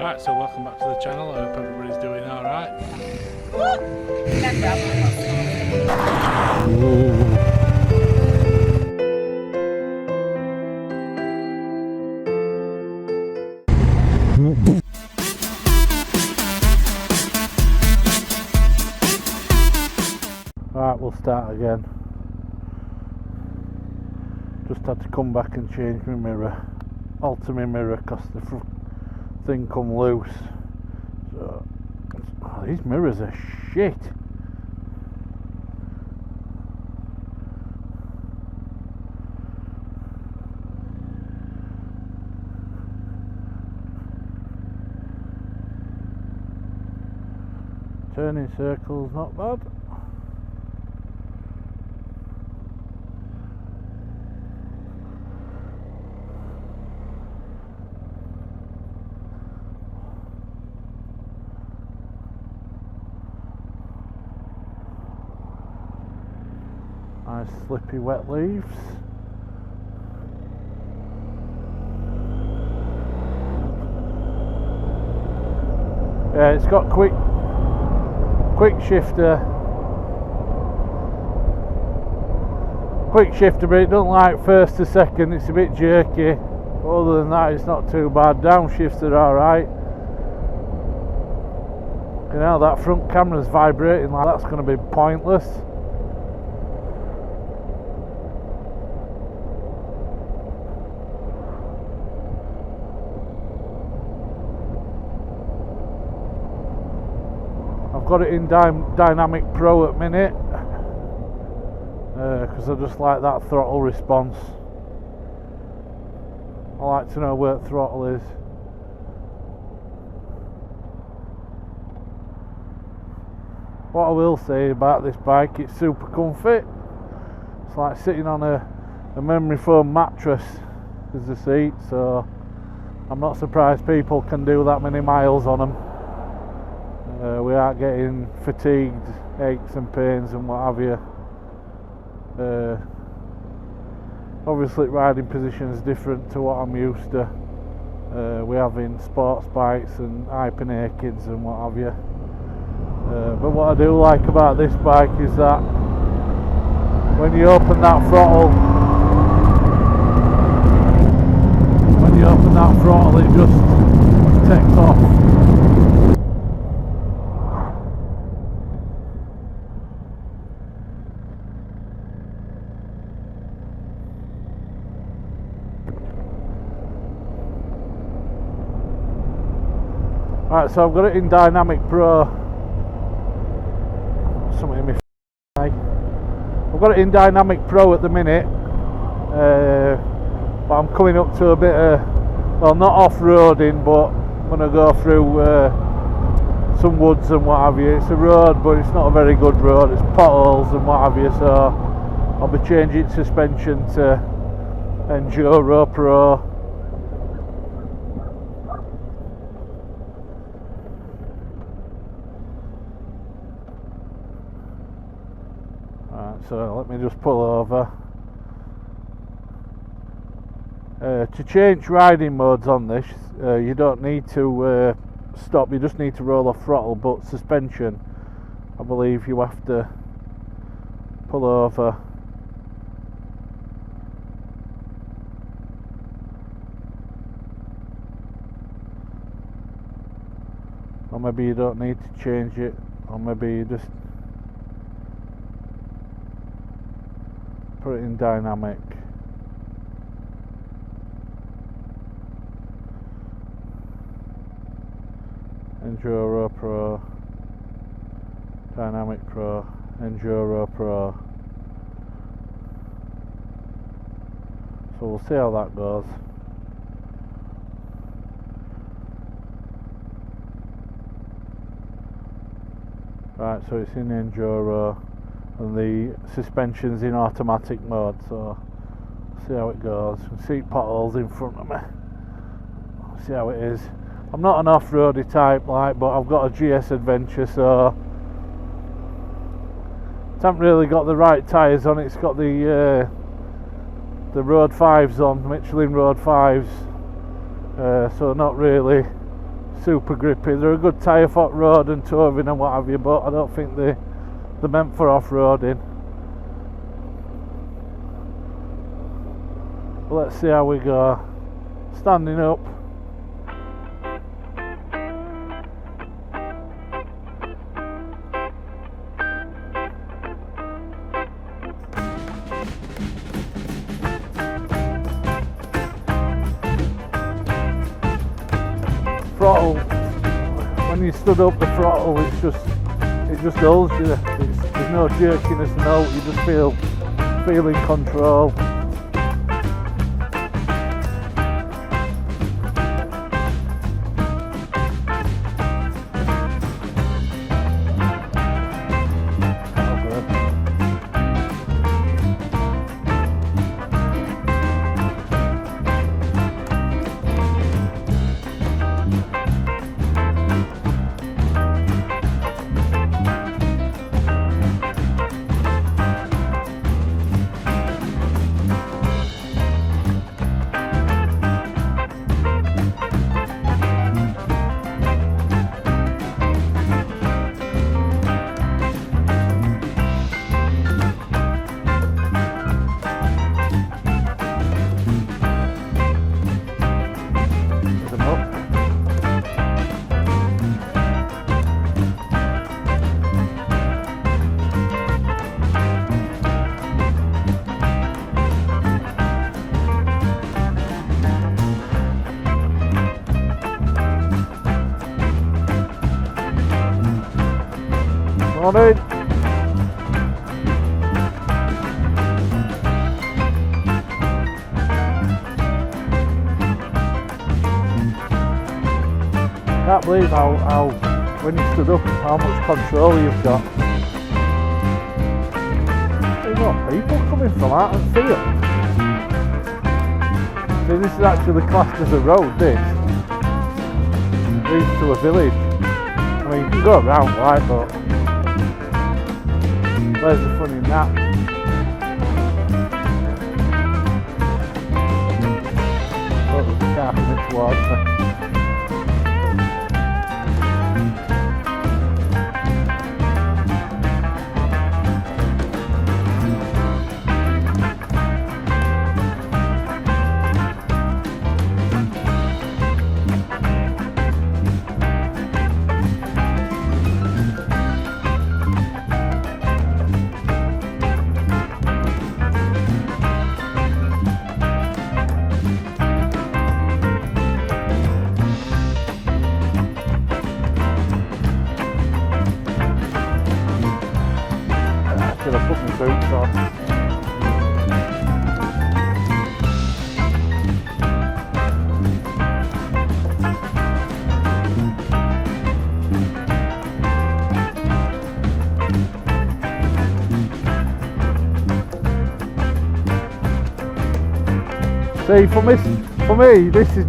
Right, so welcome back to the channel. I hope everybody's doing alright. Right, we'll start again. Just had to come back and change my mirror, alter my mirror because the thing come loose. So these mirrors are shit. Turning circles, not bad. Nice slippy wet leaves. Yeah, it's got quick shifter, but it don't like first to second. It's a bit jerky. Other than that, it's not too bad. Downshift's are alright. You know, that front camera's vibrating like that's going to be pointless. I've got it in Dynamic Pro at minute because I just like that throttle response. I like to know where the throttle is. What I will say about this bike, it's super comfy. It's like sitting on a memory foam mattress as the seat, so I'm not surprised people can do that many miles on them. We aren't getting fatigued, aches and pains and what have you. Obviously riding position is different to what I'm used to. We have in sports bikes and hyper nakeds and what have you. But what I do like about this bike is that when you open that throttle, it just takes off. Right, so I've got it in Dynamic Pro. Something in my eye. I've got it in Dynamic Pro at the minute, but I'm coming up to a bit of, well, not off-roading, but I'm going to go through some woods and what have you. It's a road, but it's not a very good road. It's potholes and what have you, so I'll be changing suspension to Enduro Pro. So let me just pull over. To change riding modes on this, you don't need to stop, you just need to roll off throttle, but suspension, I believe you have to pull over. Or maybe you don't need to change it, or maybe you just put it in dynamic. Enduro Pro, Dynamic Pro, Enduro Pro. So we'll see how that goes. Right, so it's in Enduro. And the suspension's in automatic mode, so see how it goes. See potholes in front of me. See how it is. I'm not an off-roady type, like, but I've got a GS Adventure, so it hasn't really got the right tyres on it. It's got the Road 5s on, Michelin Road 5s, so not really super grippy. They're a good tyre for road and touring and what have you, but I don't think they're meant for off-roading. Let's see how we go. Standing up. Throttle, when you stood up, the throttle, it just holds you. There's no jerkiness and all. You just feel in control. Morning. Can't believe how when you stood up, how much control you've got. There's got people coming from out and field. See, this is actually classed as a road, this. Leads to a village. I mean, you can go around like, but where's the fun in that? Oh, there's a car coming towards me. Should I put my boots on? See, for me, this is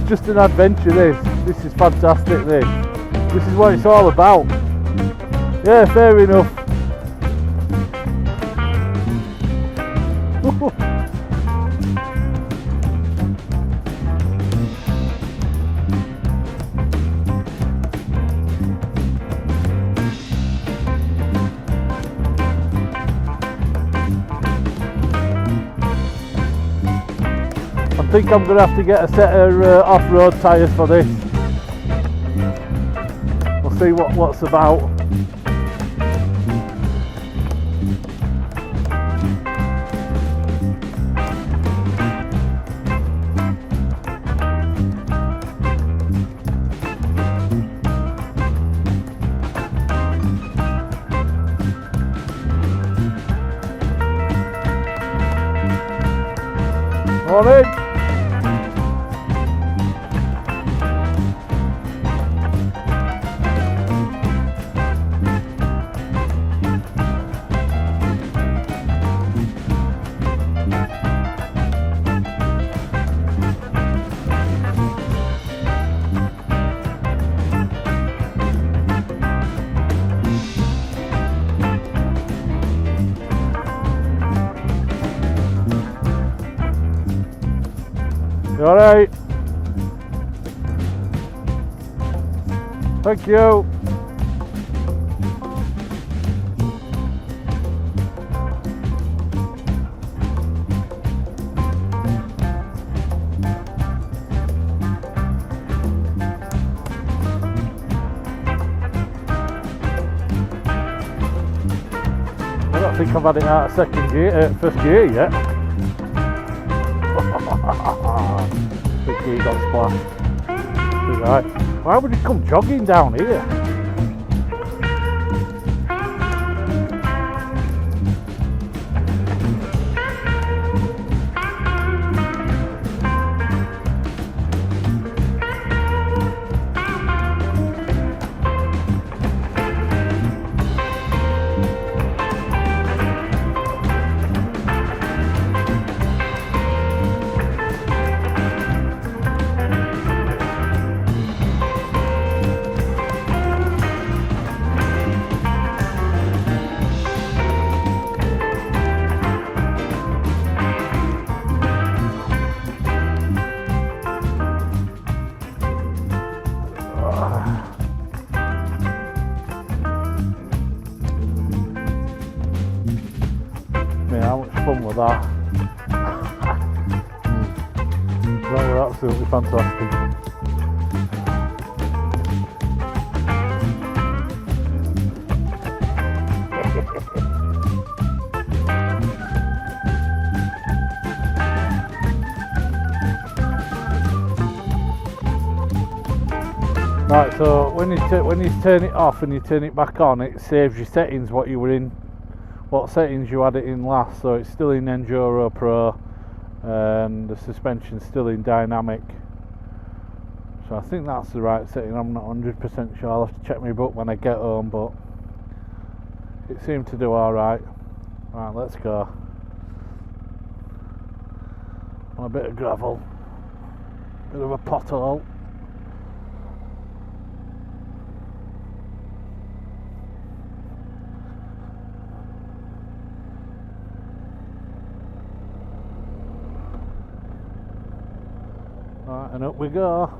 just an adventure. This is fantastic. This is what it's all about. Yeah, fair enough. I think I'm going to have to get a set of off-road tyres for this. We'll see what's about. Morning. You alright? Thank you. I don't think I've had it out of second gear, first gear yet. Big gear got splashed. Right. Why would you come jogging down here? How much fun with that? That was absolutely fantastic. Right, so when you turn it off and you turn it back on, it saves your settings, what you were in, what settings you had it in last. So it's still in Enduro Pro and the suspension's still in dynamic. So I think that's the right setting. I'm not 100% sure. I'll have to check my book when I get home, but it seemed to do alright. Right, let's go. On a bit of gravel, bit of a pothole. Right, and up we go.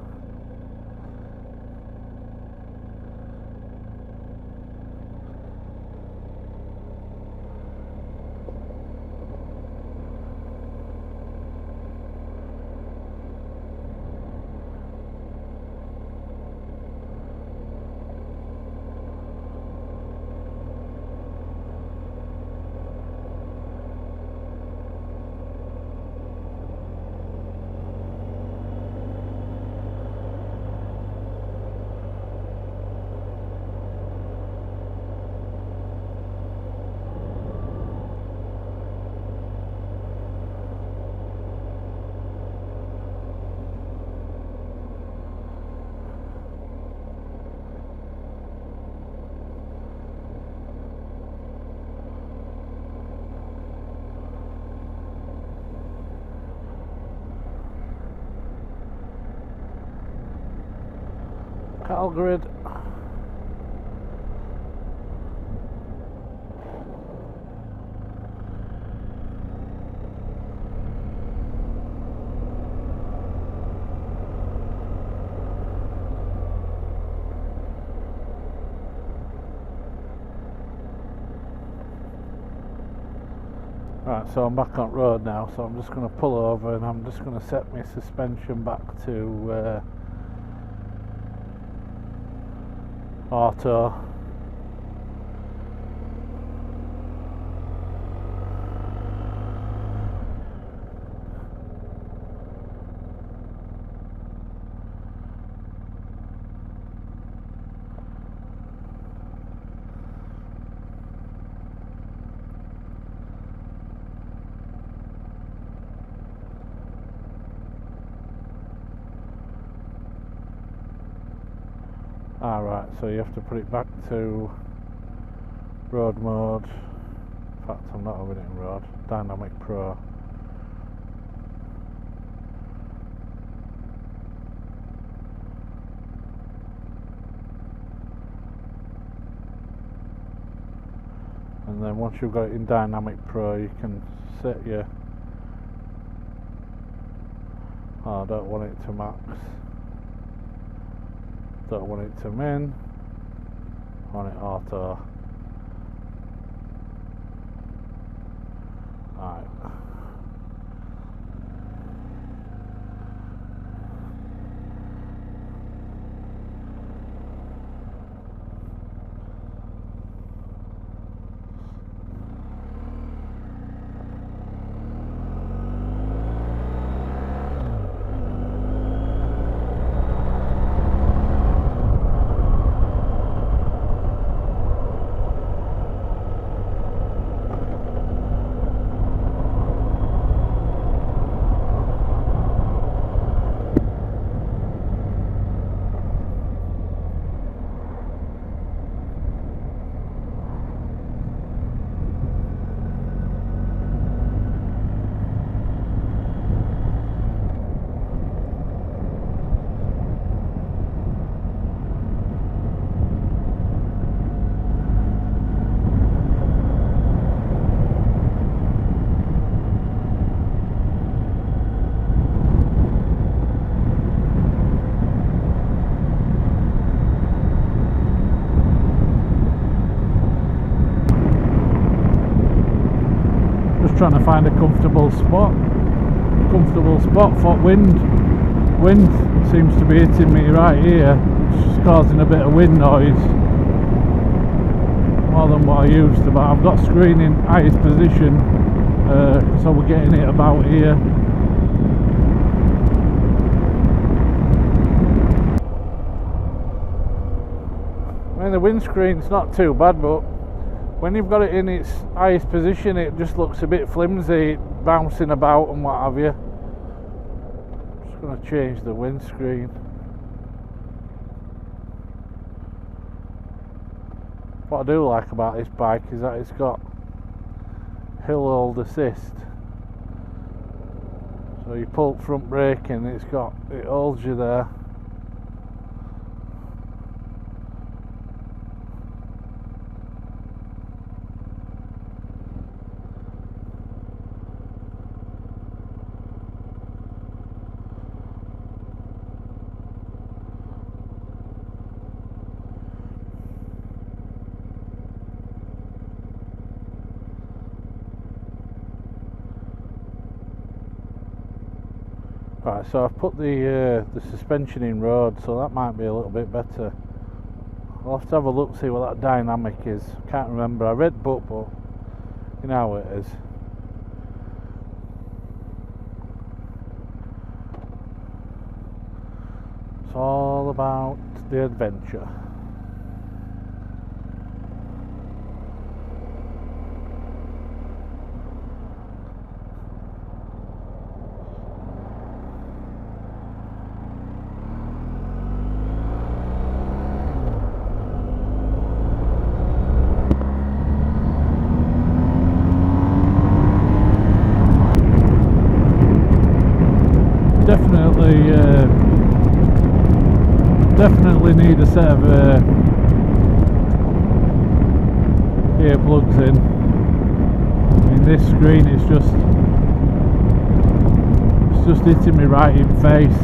Cattle grid. Right, so I'm back on road now, so I'm just going to pull over and I'm just going to set my suspension back to auto. Alright, so you have to put it back to road mode. In fact, I'm not having it in road. Dynamic Pro. And then once you've got it in Dynamic Pro, you can set your... Oh, I don't want it to max. so I want it to min, I want it auto. Right. Trying to find a comfortable spot for wind seems to be hitting me right here. It's just causing a bit of wind noise, more than what I used to, but I've got screen in highest position, so we're getting it about here. I mean, the windscreen's not too bad, but when you've got it in its highest position, it just looks a bit flimsy, bouncing about and what have you. I'm just going to change the windscreen. What I do like about this bike is that it's got hill hold assist. So you pull front brake and it holds you there. Right, so I've put the suspension in road, so that might be a little bit better. I'll have to have a look, see what that dynamic is. Can't remember. I read book, but you know how it is. It's all about the adventure. Definitely need a set of earplugs in. I mean, this screen is just hitting me right in face.